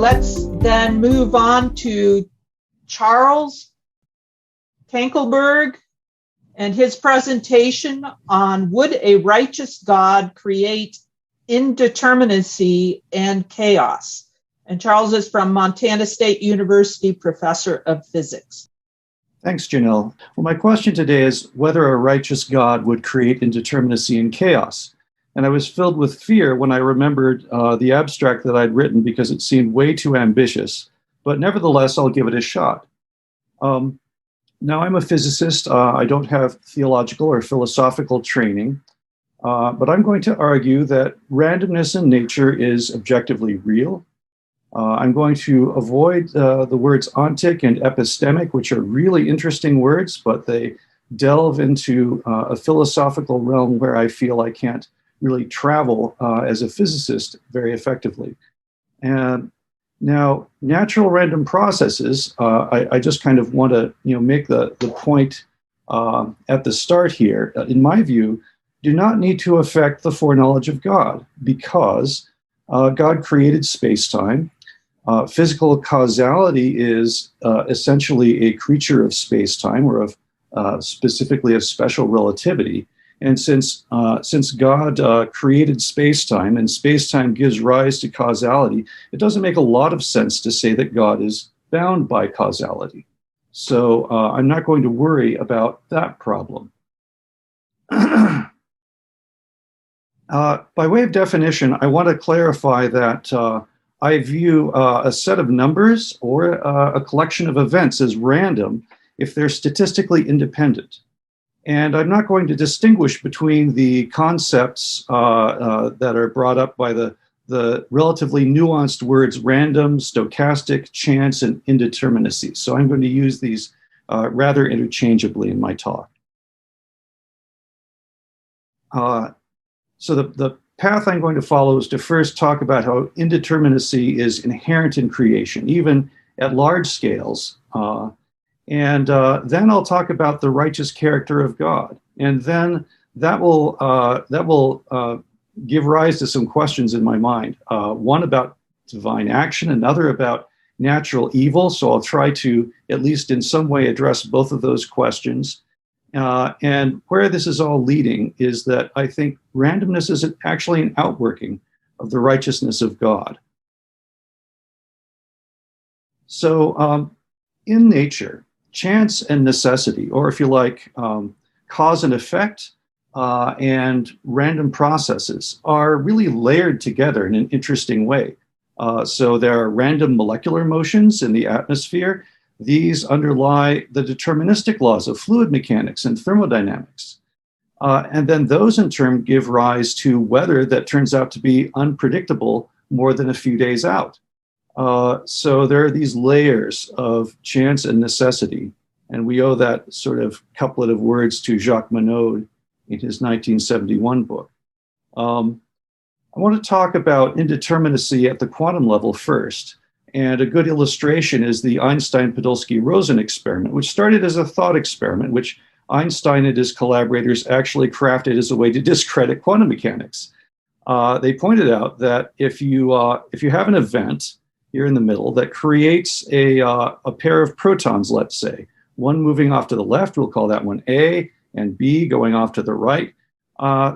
let's then move on to Charles Kankelborg and his presentation on Would a Righteous God Create Indeterminacy and Chaos? And Charles is from Montana State University, professor of physics. Thanks, Janel. Well, my question today is whether a righteous God would create indeterminacy and chaos. And I was filled with fear when I remembered the abstract that I'd written because it seemed way too ambitious. But nevertheless, I'll give it a shot. Now, I'm a physicist. I don't have theological or philosophical training. But I'm going to argue that randomness in nature is objectively real. I'm going to avoid the words ontic and epistemic, which are really interesting words, but they delve into a philosophical realm where I feel I can't really travel as a physicist very effectively. And now, natural random processes, I just kind of want to make the point at the start here, in my view, do not need to affect the foreknowledge of God because God created space-time. Physical causality is essentially a creature of space-time or of specifically of special relativity. And since God created space-time and space-time gives rise to causality, it doesn't make a lot of sense to say that God is bound by causality. So I'm not going to worry about that problem. By way of definition, I want to clarify that I view a set of numbers or a collection of events as random if they're statistically independent. And I'm not going to distinguish between the concepts that are brought up by the relatively nuanced words random, stochastic, chance, and indeterminacy. So I'm going to use these rather interchangeably in my talk. So the path I'm going to follow is to first talk about how indeterminacy is inherent in creation, even at large scales. And then I'll talk about the righteous character of God. And then that will give rise to some questions in my mind. One about divine action, another about natural evil. So I'll try to, at least in some way, address both of those questions. And where this is all leading is that I think randomness is actually an outworking of the righteousness of God. So in nature, chance and necessity, or if you like, cause and effect and random processes are really layered together in an interesting way. So there are random molecular motions in the atmosphere. These underlie the deterministic laws of fluid mechanics and thermodynamics. And then those in turn give rise to weather that turns out to be unpredictable more than a few days out. So there are these layers of chance and necessity. And we owe that sort of couplet of words to Jacques Monod in his 1971 book. I want to talk about indeterminacy at the quantum level first. And a good illustration is the Einstein-Podolsky-Rosen experiment, which started as a thought experiment, which Einstein and his collaborators actually crafted as a way to discredit quantum mechanics. They pointed out that if you have an event here in the middle that creates a pair of protons, let's say, one moving off to the left, we'll call that one A, and B going off to the right,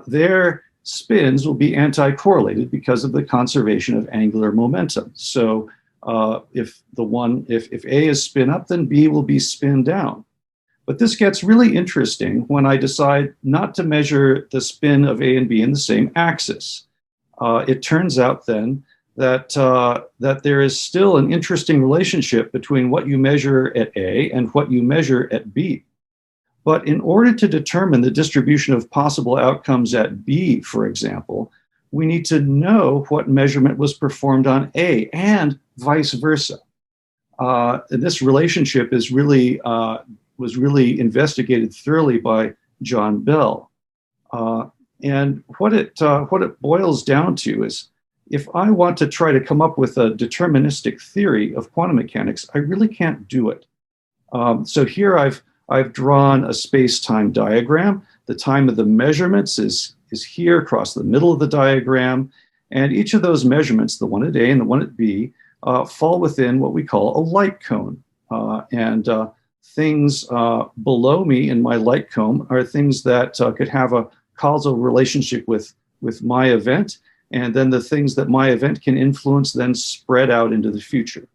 their spins will be anti-correlated because of the conservation of angular momentum. So if A is spin up, then B will be spin down. But this gets really interesting when I decide not to measure the spin of A and B in the same axis. It turns out then that there is still an interesting relationship between what you measure at A and what you measure at B. But in order to determine the distribution of possible outcomes at B, for example, we need to know what measurement was performed on A and vice versa. And this relationship is really was really investigated thoroughly by John Bell. And what it boils down to is, if I want to try to come up with a deterministic theory of quantum mechanics, I really can't do it. So here I've drawn a space-time diagram. The time of the measurements is here across the middle of the diagram. And each of those measurements, the one at A and the one at B, fall within what we call a light cone. And things below me in my light cone are things that could have a causal relationship with my event. And then the things that my event can influence then spread out into the future.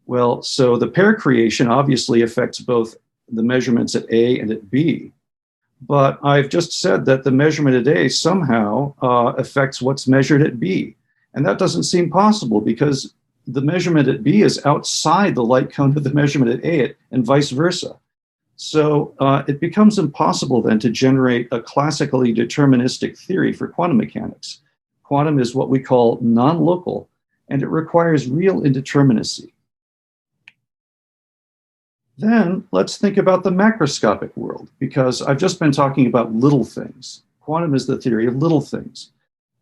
Well, so the pair creation obviously affects both the measurements at A and at B. But I've just said that the measurement at A somehow affects what's measured at B. And that doesn't seem possible because the measurement at B is outside the light cone of the measurement at A and vice versa. So it becomes impossible then to generate a classically deterministic theory for quantum mechanics. Quantum is what we call non-local, and it requires real indeterminacy. Then let's think about the macroscopic world, because I've just been talking about little things. Quantum is the theory of little things.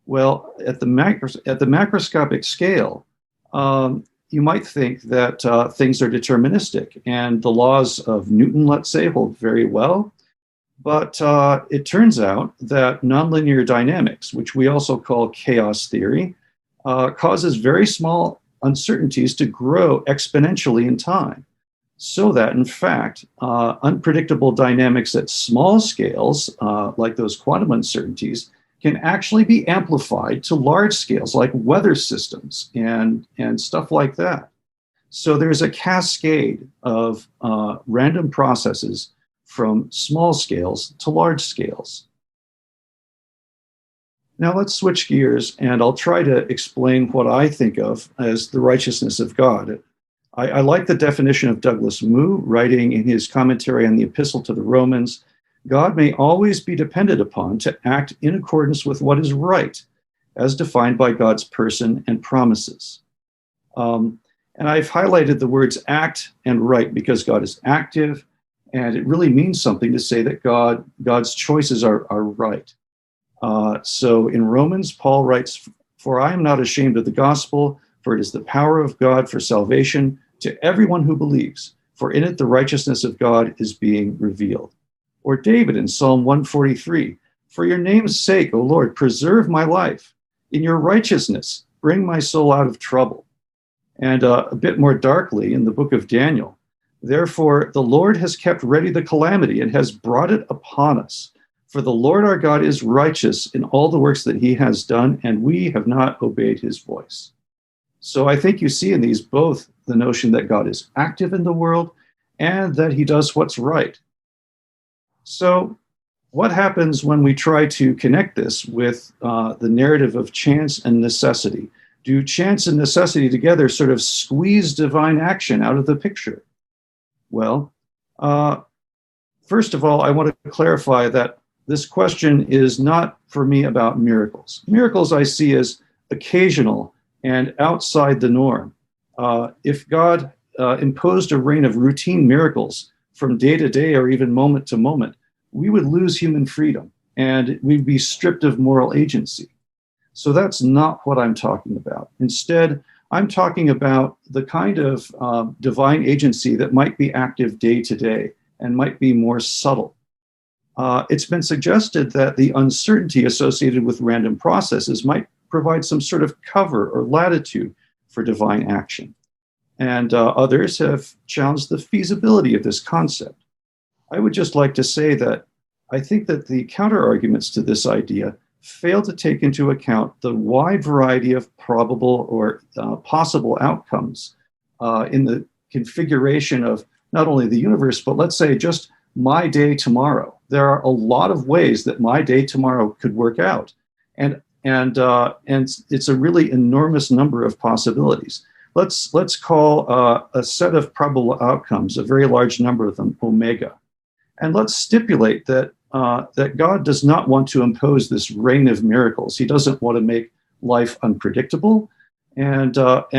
Well, at the macroscopic scale, you might think that things are deterministic, and the laws of Newton, let's say, hold very well. But it turns out that nonlinear dynamics, which we also call chaos theory, causes very small uncertainties to grow exponentially in time. So that, in fact, unpredictable dynamics at small scales, like those quantum uncertainties, can actually be amplified to large scales, like weather systems and stuff like that. So there's a cascade of random processes from small scales to large scales. Now let's switch gears, and I'll try to explain what I think of as the righteousness of God. I like the definition of Douglas Moo, writing in his commentary on the Epistle to the Romans, God may always be depended upon to act in accordance with what is right, as defined by God's person and promises. And I've highlighted the words act and right because God is active, and it really means something to say that God's choices are right. So in Romans, Paul writes, "For I am not ashamed of the gospel, for it is the power of God for salvation to everyone who believes, for in it the righteousness of God is being revealed." Or David in Psalm 143, "For your name's sake, O Lord, preserve my life. In your righteousness, bring my soul out of trouble." And a bit more darkly in the book of Daniel, "Therefore the Lord has kept ready the calamity and has brought it upon us. For the Lord our God is righteous in all the works that he has done, and we have not obeyed his voice." So I think you see in these both the notion that God is active in the world and that he does what's right. So what happens when we try to connect this with the narrative of chance and necessity? Do chance and necessity together sort of squeeze divine action out of the picture? Well, first of all, I want to clarify that this question is not for me about miracles. Miracles I see as occasional and outside the norm. If God imposed a reign of routine miracles from day to day or even moment to moment, we would lose human freedom and we'd be stripped of moral agency. So that's not what I'm talking about. Instead, I'm talking about the kind of divine agency that might be active day to day and might be more subtle. It's been suggested that the uncertainty associated with random processes might provide some sort of cover or latitude for divine action. And others have challenged the feasibility of this concept. I would just like to say that I think that the counter-arguments to this idea fail to take into account the wide variety of probable or possible outcomes in the configuration of not only the universe, but let's say just my day tomorrow. There are a lot of ways that my day tomorrow could work out. And it's a really enormous number of possibilities. Let's call a set of probable outcomes, a very large number of them, omega. And let's stipulate that that God does not want to impose this reign of miracles. He doesn't want to make life unpredictable, and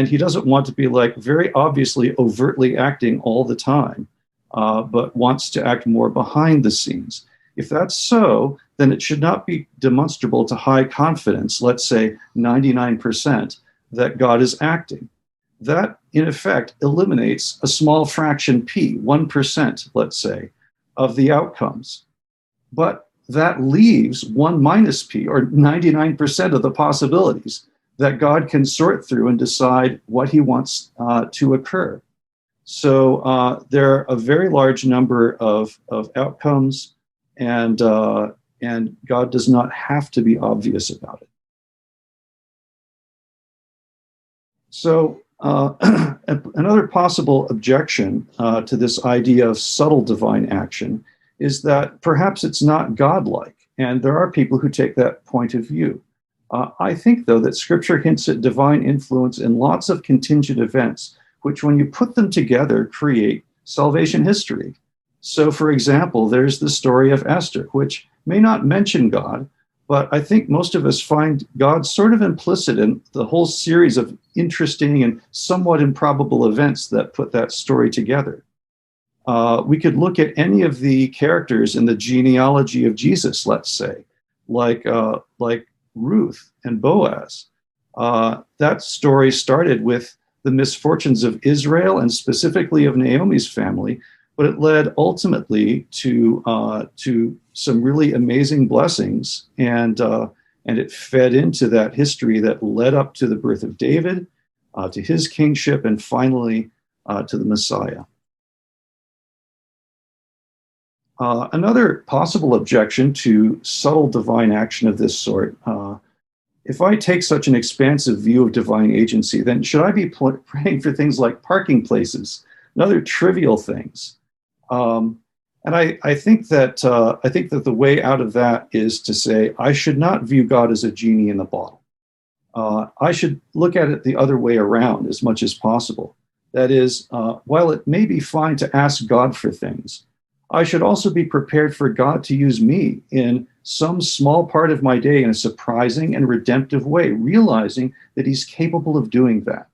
he doesn't want to be like very obviously overtly acting all the time, but wants to act more behind the scenes. If that's so, then it should not be demonstrable to high confidence, let's say 99%, that God is acting. That, in effect, eliminates a small fraction p, 1%, let's say, of the outcomes. But that leaves 1 minus p, or 99% of the possibilities that God can sort through and decide what he wants to occur. So there are a very large number of outcomes, and God does not have to be obvious about it. So another possible objection to this idea of subtle divine action is that perhaps it's not godlike, and there are people who take that point of view. I think, though, that Scripture hints at divine influence in lots of contingent events, which, when you put them together, create salvation history. So, for example, there's the story of Esther, which may not mention God, but I think most of us find God sort of implicit in the whole series of interesting and somewhat improbable events that put that story together. We could look at any of the characters in the genealogy of Jesus, let's say, like Ruth and Boaz. That story started with the misfortunes of Israel and specifically of Naomi's family, but it led ultimately to some really amazing blessings, and it fed into that history that led up to the birth of David, to his kingship, and finally to the Messiah. Another possible objection to subtle divine action of this sort, if I take such an expansive view of divine agency, then should I be praying for things like parking places and other trivial things? And I think that the way out of that is to say I should not view God as a genie in a bottle. I should look at it the other way around as much as possible. That is, while it may be fine to ask God for things, I should also be prepared for God to use me in some small part of my day in a surprising and redemptive way, realizing that he's capable of doing that.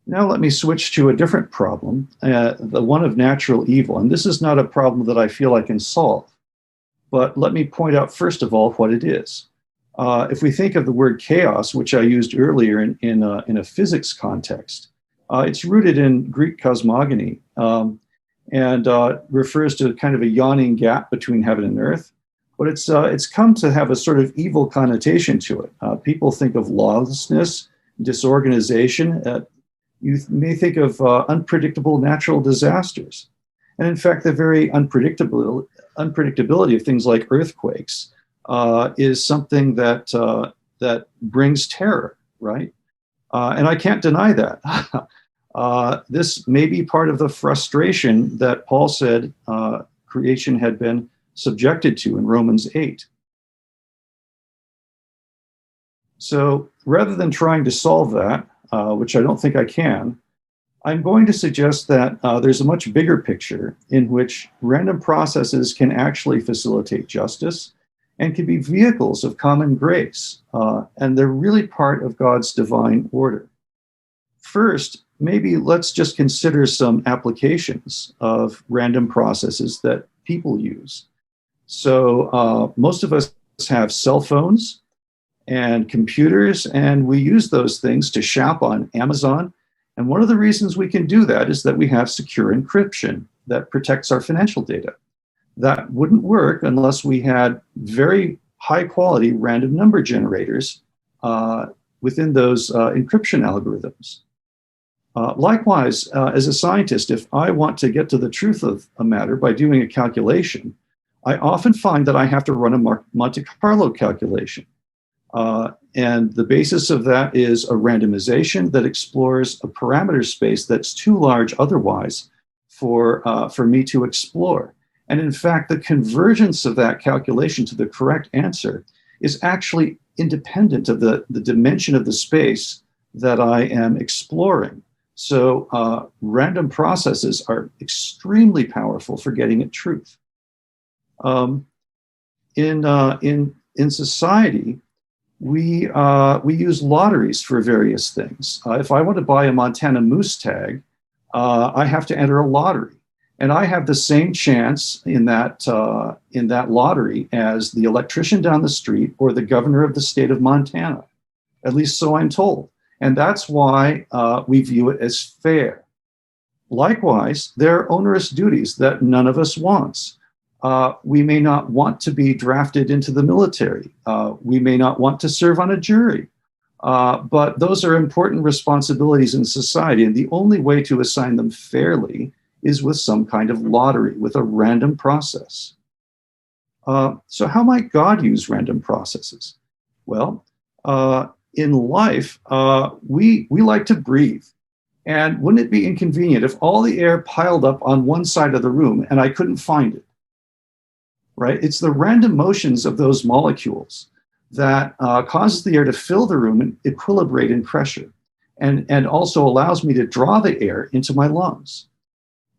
Now let me switch to a different problem, the one of natural evil. And this is not a problem that I feel I can solve. But let me point out, first of all, what it is. If we think of the word chaos, which I used earlier in a physics context, it's rooted in Greek cosmogony and refers to kind of a yawning gap between heaven and earth. But it's come to have a sort of evil connotation to it. People think of lawlessness, disorganization. You may think of unpredictable natural disasters. And in fact, the very unpredictability of things like earthquakes is something that brings terror, right? And I can't deny that. This may be part of the frustration that Paul said creation had been subjected to in Romans 8. So rather than trying to solve that, which I don't think I can, I'm going to suggest that there's a much bigger picture in which random processes can actually facilitate justice and can be vehicles of common grace, and they're really part of God's divine order. First, maybe let's just consider some applications of random processes that people use. So most of us have cell phones and computers, and we use those things to shop on Amazon. And one of the reasons we can do that is that we have secure encryption that protects our financial data. That wouldn't work unless we had very high quality random number generators within those encryption algorithms. Likewise, as a scientist, if I want to get to the truth of a matter by doing a calculation, I often find that I have to run a Monte Carlo calculation. And the basis of that is a randomization that explores a parameter space that's too large otherwise for me to explore. And in fact, the convergence of that calculation to the correct answer is actually independent of the dimension of the space that I am exploring. So random processes are extremely powerful for getting at truth. In society, we use lotteries for various things. If I want to buy a Montana moose tag, I have to enter a lottery, and I have the same chance in that lottery as the electrician down the street or the governor of the state of Montana. At least so I'm told, and that's why we view it as fair. Likewise, there are onerous duties that none of us wants. We may not want to be drafted into the military. We may not want to serve on a jury. But those are important responsibilities in society. And the only way to assign them fairly is with some kind of lottery, with a random process. So how might God use random processes? Well, in life, we like to breathe. And wouldn't it be inconvenient if all the air piled up on one side of the room and I couldn't find it? Right? It's the random motions of those molecules that causes the air to fill the room and equilibrate in pressure, and also allows me to draw the air into my lungs.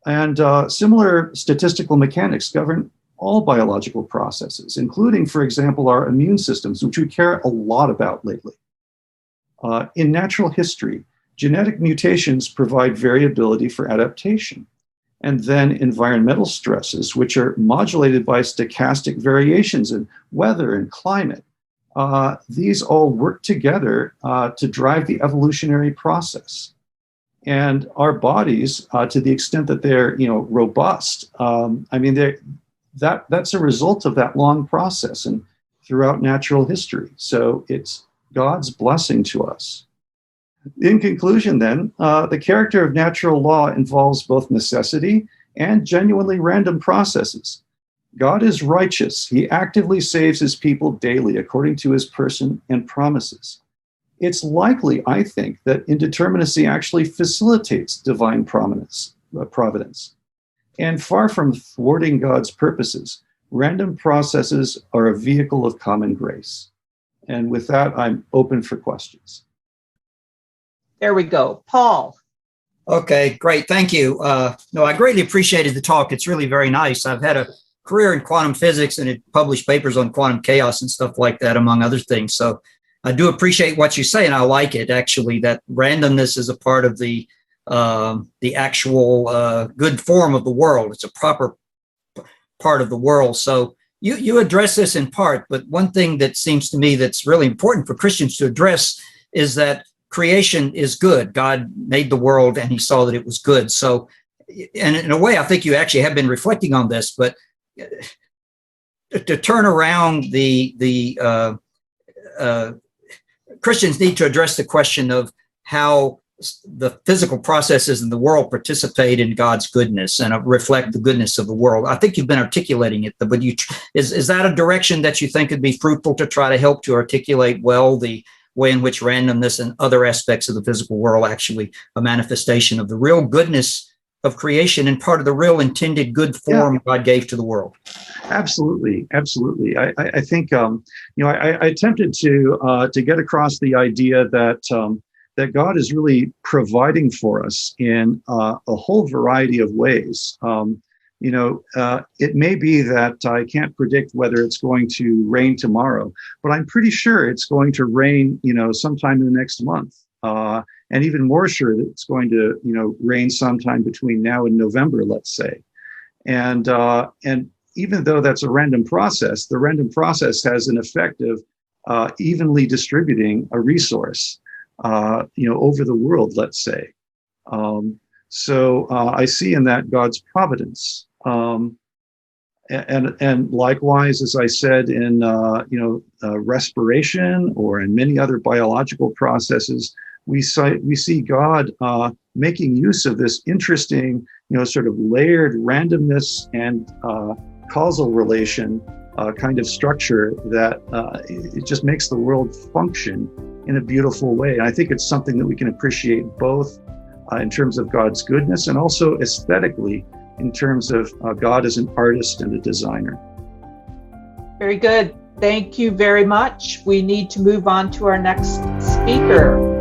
And similar statistical mechanics govern all biological processes, including, for example, our immune systems, which we care a lot about lately. In natural history, genetic mutations provide variability for adaptation. And then environmental stresses, which are modulated by stochastic variations in weather and climate. These all work together to drive the evolutionary process. And our bodies, to the extent that they're robust, that's a result of that long process and throughout natural history. So it's God's blessing to us. In conclusion, then, the character of natural law involves both necessity and genuinely random processes. God is righteous. He actively saves his people daily according to his person and promises. It's likely, I think, that indeterminacy actually facilitates divine providence. And far from thwarting God's purposes, random processes are a vehicle of common grace. And with that, I'm open for questions. There we go. Paul. Okay, great. Thank you. No, I greatly appreciated the talk. It's really very nice. I've had a career in quantum physics and had published papers on quantum chaos and stuff like that, among other things. So I do appreciate what you say, and I like it, actually, that randomness is a part of the actual good form of the world. It's a proper part of the world. So you address this in part, but one thing that seems to me that's really important for Christians to address is that creation is good. God made the world and he saw that it was good. So, and in a way, I think you actually have been reflecting on this, but to turn around Christians need to address the question of how the physical processes in the world participate in God's goodness and reflect the goodness of the world. I think you've been articulating it, but is that a direction that you think would be fruitful to try to help to articulate well the way in which randomness and other aspects of the physical world actually a manifestation of the real goodness of creation and part of the real intended good form God gave to the world? Absolutely. I think I attempted to get across the idea that that God is really providing for us in a whole variety of ways. It may be that I can't predict whether it's going to rain tomorrow, but I'm pretty sure it's going to rain, sometime in the next month. And even more sure that it's going to, rain sometime between now and November, let's say. And even though that's a random process, the random process has an effect of evenly distributing a resource, over the world, let's say. So I see in that God's providence. And likewise, as I said, in respiration or in many other biological processes, we see God making use of this interesting, sort of layered randomness and causal relation kind of structure that it just makes the world function in a beautiful way. And I think it's something that we can appreciate both in terms of God's goodness and also aesthetically in terms of God as an artist and a designer. Very good. Thank you very much. We need to move on to our next speaker.